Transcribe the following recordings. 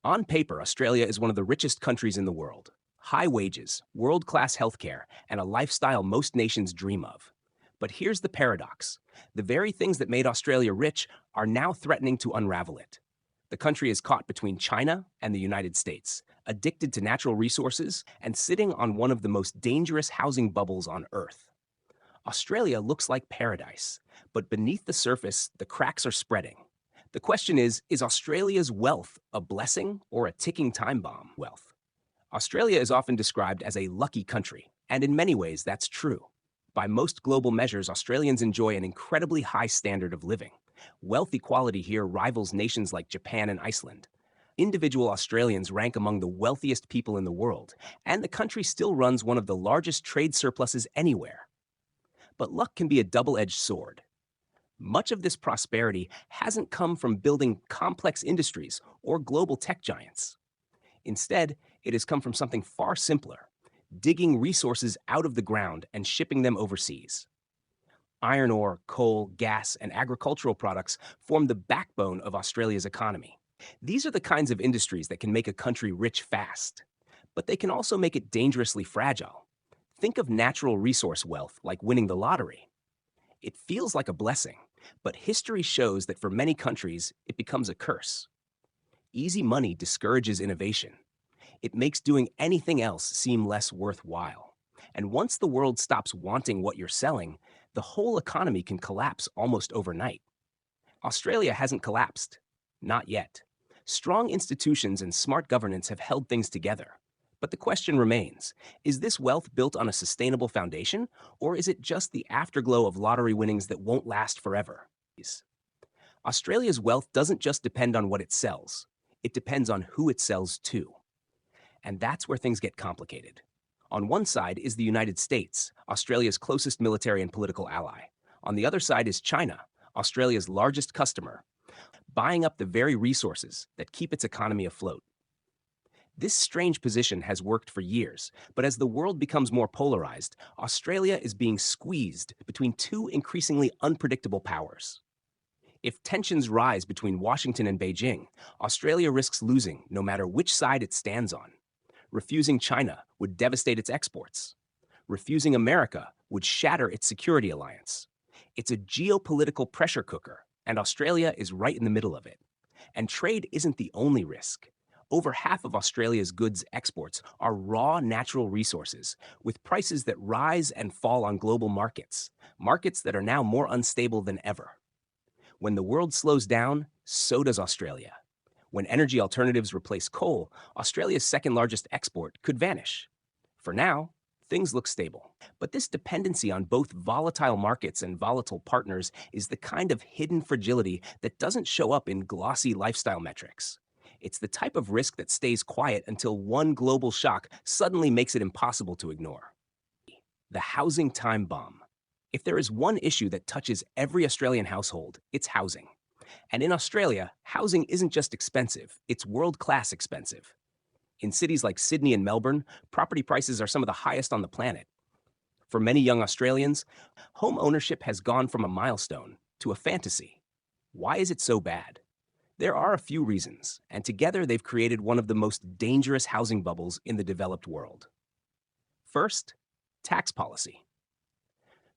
On paper, Australia is one of the richest countries in the world. High wages, world-class healthcare, and a lifestyle most nations dream of. But here's the paradox. The very things that made Australia rich are now threatening to unravel it. The country is caught between China and the United States, addicted to natural resources and sitting on one of the most dangerous housing bubbles on Earth. Australia looks like paradise, but beneath the surface, the cracks are spreading. The question is Australia's wealth a blessing or a ticking time bomb? Wealth. Australia is often described as a lucky country, and in many ways that's true. By most global measures, Australians enjoy an incredibly high standard of living. Wealth equality here rivals nations like Japan and Iceland. Individual Australians rank among the wealthiest people in the world, and the country still runs one of the largest trade surpluses anywhere. But luck can be a double-edged sword. Much of this prosperity hasn't come from building complex industries or global tech giants. Instead, it has come from something far simpler: digging resources out of the ground and shipping them overseas. Iron ore, coal, gas, and agricultural products form the backbone of Australia's economy. These are the kinds of industries that can make a country rich fast, but they can also make it dangerously fragile. Think of natural resource wealth like winning the lottery. It feels like a blessing, but history shows that for many countries, it becomes a curse. Easy money discourages innovation. It makes doing anything else seem less worthwhile. And once the world stops wanting what you're selling, the whole economy can collapse almost overnight. Australia hasn't collapsed. Not yet. Strong institutions and smart governance have held things together. But the question remains, is this wealth built on a sustainable foundation, or is it just the afterglow of lottery winnings that won't last forever? Australia's wealth doesn't just depend on what it sells. It depends on who it sells to. And that's where things get complicated. On one side is the United States, Australia's closest military and political ally. On the other side is China, Australia's largest customer, buying up the very resources that keep its economy afloat. This strange position has worked for years, but as the world becomes more polarized, Australia is being squeezed between two increasingly unpredictable powers. If tensions rise between Washington and Beijing, Australia risks losing no matter which side it stands on. Refusing China would devastate its exports. Refusing America would shatter its security alliance. It's a geopolitical pressure cooker, and Australia is right in the middle of it. And trade isn't the only risk. Over half of Australia's goods exports are raw natural resources, with prices that rise and fall on global markets, markets that are now more unstable than ever. When the world slows down, so does Australia. When energy alternatives replace coal, Australia's second largest export could vanish. For now, things look stable. But this dependency on both volatile markets and volatile partners is the kind of hidden fragility that doesn't show up in glossy lifestyle metrics. It's the type of risk that stays quiet until one global shock suddenly makes it impossible to ignore. The housing time bomb. If there is one issue that touches every Australian household, it's housing. And in Australia, housing isn't just expensive, it's world-class expensive. In cities like Sydney and Melbourne, property prices are some of the highest on the planet. For many young Australians, home ownership has gone from a milestone to a fantasy. Why is it so bad? There are a few reasons, and together they've created one of the most dangerous housing bubbles in the developed world. First, tax policy.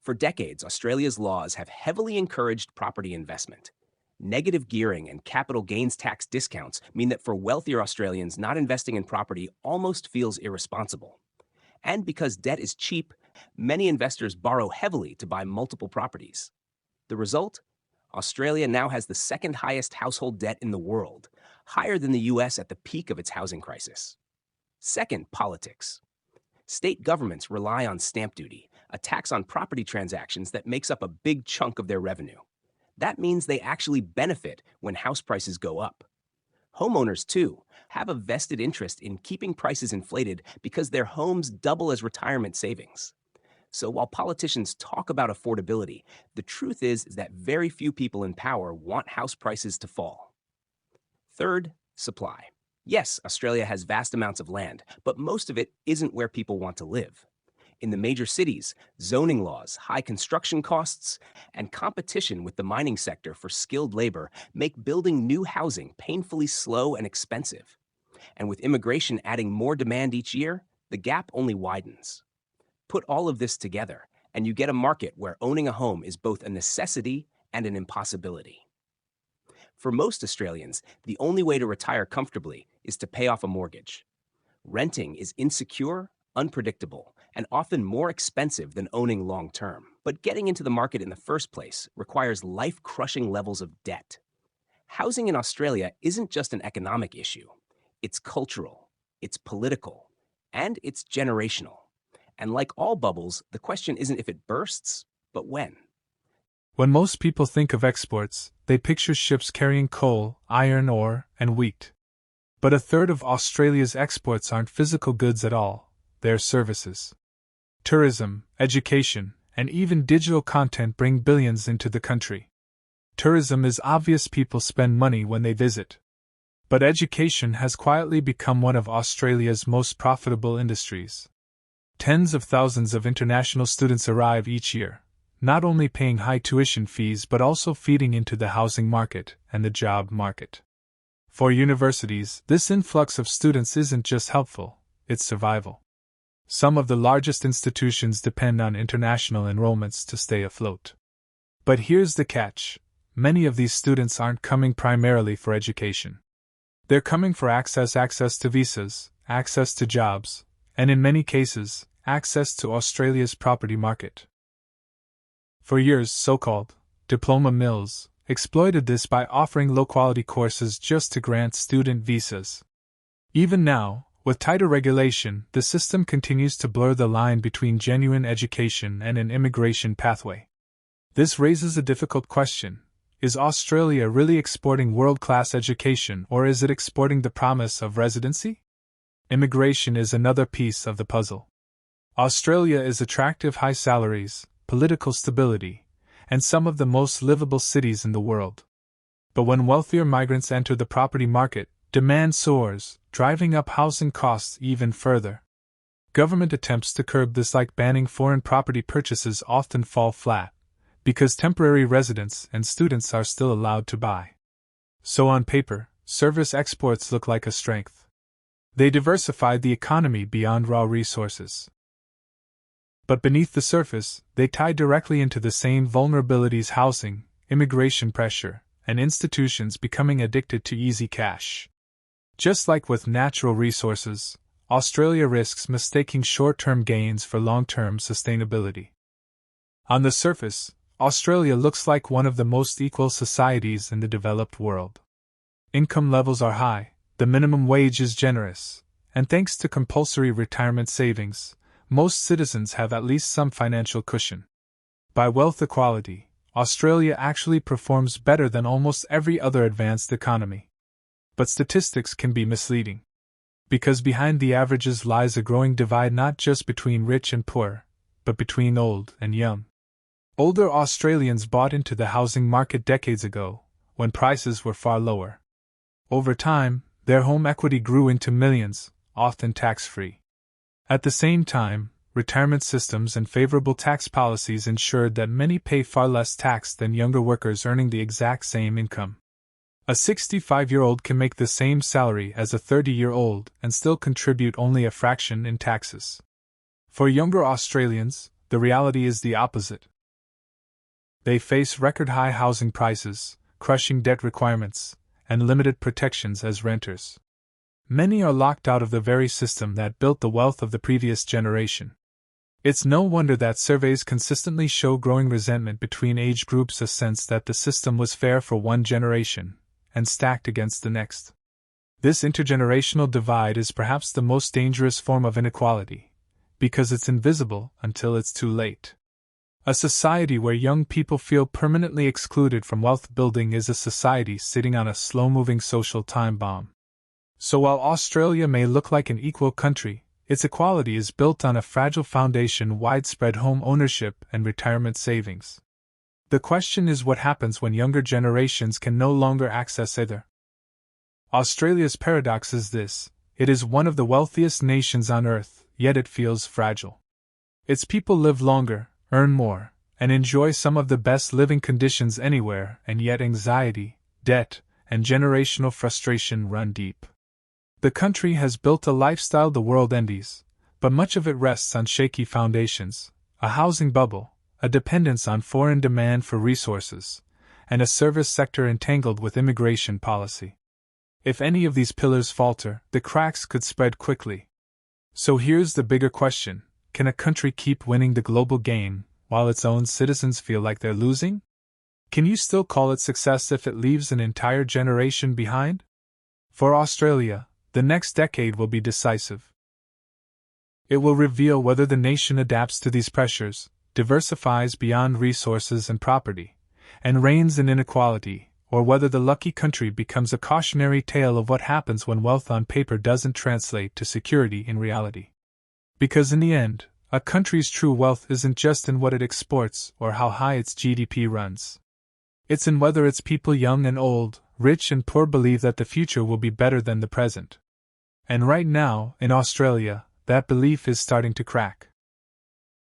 For decades, Australia's laws have heavily encouraged property investment. Negative gearing and capital gains tax discounts mean that for wealthier Australians, not investing in property almost feels irresponsible. And because debt is cheap, many investors borrow heavily to buy multiple properties. The result? Australia now has the second highest household debt in the world, higher than the US at the peak of its housing crisis. Second, politics. State governments rely on stamp duty, a tax on property transactions that makes up a big chunk of their revenue. That means they actually benefit when house prices go up. Homeowners, too, have a vested interest in keeping prices inflated because their homes double as retirement savings. So while politicians talk about affordability, the truth is that very few people in power want house prices to fall. Third, supply. Yes, Australia has vast amounts of land, but most of it isn't where people want to live. In the major cities, zoning laws, high construction costs, and competition with the mining sector for skilled labor make building new housing painfully slow and expensive. And with immigration adding more demand each year, the gap only widens. Put all of this together, and you get a market where owning a home is both a necessity and an impossibility. For most Australians, the only way to retire comfortably is to pay off a mortgage. Renting is insecure, unpredictable, and often more expensive than owning long term. But getting into the market in the first place requires life-crushing levels of debt. Housing in Australia isn't just an economic issue. It's cultural, it's political, and it's generational. And like all bubbles, the question isn't if it bursts, but when. When most people think of exports, they picture ships carrying coal, iron ore, and wheat. But a third of Australia's exports aren't physical goods at all, they're services. Tourism, education, and even digital content bring billions into the country. Tourism is obvious, people spend money when they visit. But education has quietly become one of Australia's most profitable industries. Tens of thousands of international students arrive each year, not only paying high tuition fees but also feeding into the housing market and the job market. For universities, this influx of students isn't just helpful, it's survival. Some of the largest institutions depend on international enrollments to stay afloat. But here's the catch: many of these students aren't coming primarily for education. They're coming for access to visas, access to jobs, and in many cases, access to Australia's property market. For years, so-called diploma mills exploited this by offering low-quality courses just to grant student visas. Even now, with tighter regulation, the system continues to blur the line between genuine education and an immigration pathway. This raises a difficult question. Is Australia really exporting world-class education, or is it exporting the promise of residency? Immigration is another piece of the puzzle. Australia is attractive: high salaries, political stability, and some of the most livable cities in the world. But when wealthier migrants enter the property market, demand soars, driving up housing costs even further. Government attempts to curb this, like banning foreign property purchases, often fall flat, because temporary residents and students are still allowed to buy. So on paper, service exports look like a strength. They diversify the economy beyond raw resources. But beneath the surface, they tie directly into the same vulnerabilities: housing, immigration pressure, and institutions becoming addicted to easy cash. Just like with natural resources, Australia risks mistaking short-term gains for long-term sustainability. On the surface, Australia looks like one of the most equal societies in the developed world. Income levels are high, the minimum wage is generous, and thanks to compulsory retirement savings, most citizens have at least some financial cushion. By wealth equality, Australia actually performs better than almost every other advanced economy. But statistics can be misleading. Because behind the averages lies a growing divide, not just between rich and poor, but between old and young. Older Australians bought into the housing market decades ago, when prices were far lower. Over time, their home equity grew into millions, often tax-free. At the same time, retirement systems and favorable tax policies ensured that many pay far less tax than younger workers earning the exact same income. A 65-year-old can make the same salary as a 30-year-old and still contribute only a fraction in taxes. For younger Australians, the reality is the opposite. They face record-high housing prices, crushing debt requirements, and limited protections as renters. Many are locked out of the very system that built the wealth of the previous generation. It's no wonder that surveys consistently show growing resentment between age groups, a sense that the system was fair for one generation and stacked against the next. This intergenerational divide is perhaps the most dangerous form of inequality, because it's invisible until it's too late. A society where young people feel permanently excluded from wealth building is a society sitting on a slow-moving social time bomb. So while Australia may look like an equal country, its equality is built on a fragile foundation: widespread home ownership and retirement savings. The question is, what happens when younger generations can no longer access either? Australia's paradox is this: it is one of the wealthiest nations on earth, yet it feels fragile. Its people live longer, earn more, and enjoy some of the best living conditions anywhere, and yet anxiety, debt, and generational frustration run deep. The country has built a lifestyle the world envies, but much of it rests on shaky foundations: a housing bubble, a dependence on foreign demand for resources, and a service sector entangled with immigration policy. If any of these pillars falter, the cracks could spread quickly. So here's the bigger question: can a country keep winning the global game while its own citizens feel like they're losing? Can you still call it success if it leaves an entire generation behind? For Australia, the next decade will be decisive. It will reveal whether the nation adapts to these pressures, diversifies beyond resources and property, and reigns in inequality, or whether the lucky country becomes a cautionary tale of what happens when wealth on paper doesn't translate to security in reality. Because in the end, a country's true wealth isn't just in what it exports or how high its GDP runs. It's in whether its people, young and old, rich and poor, believe that the future will be better than the present. And right now, in Australia, that belief is starting to crack.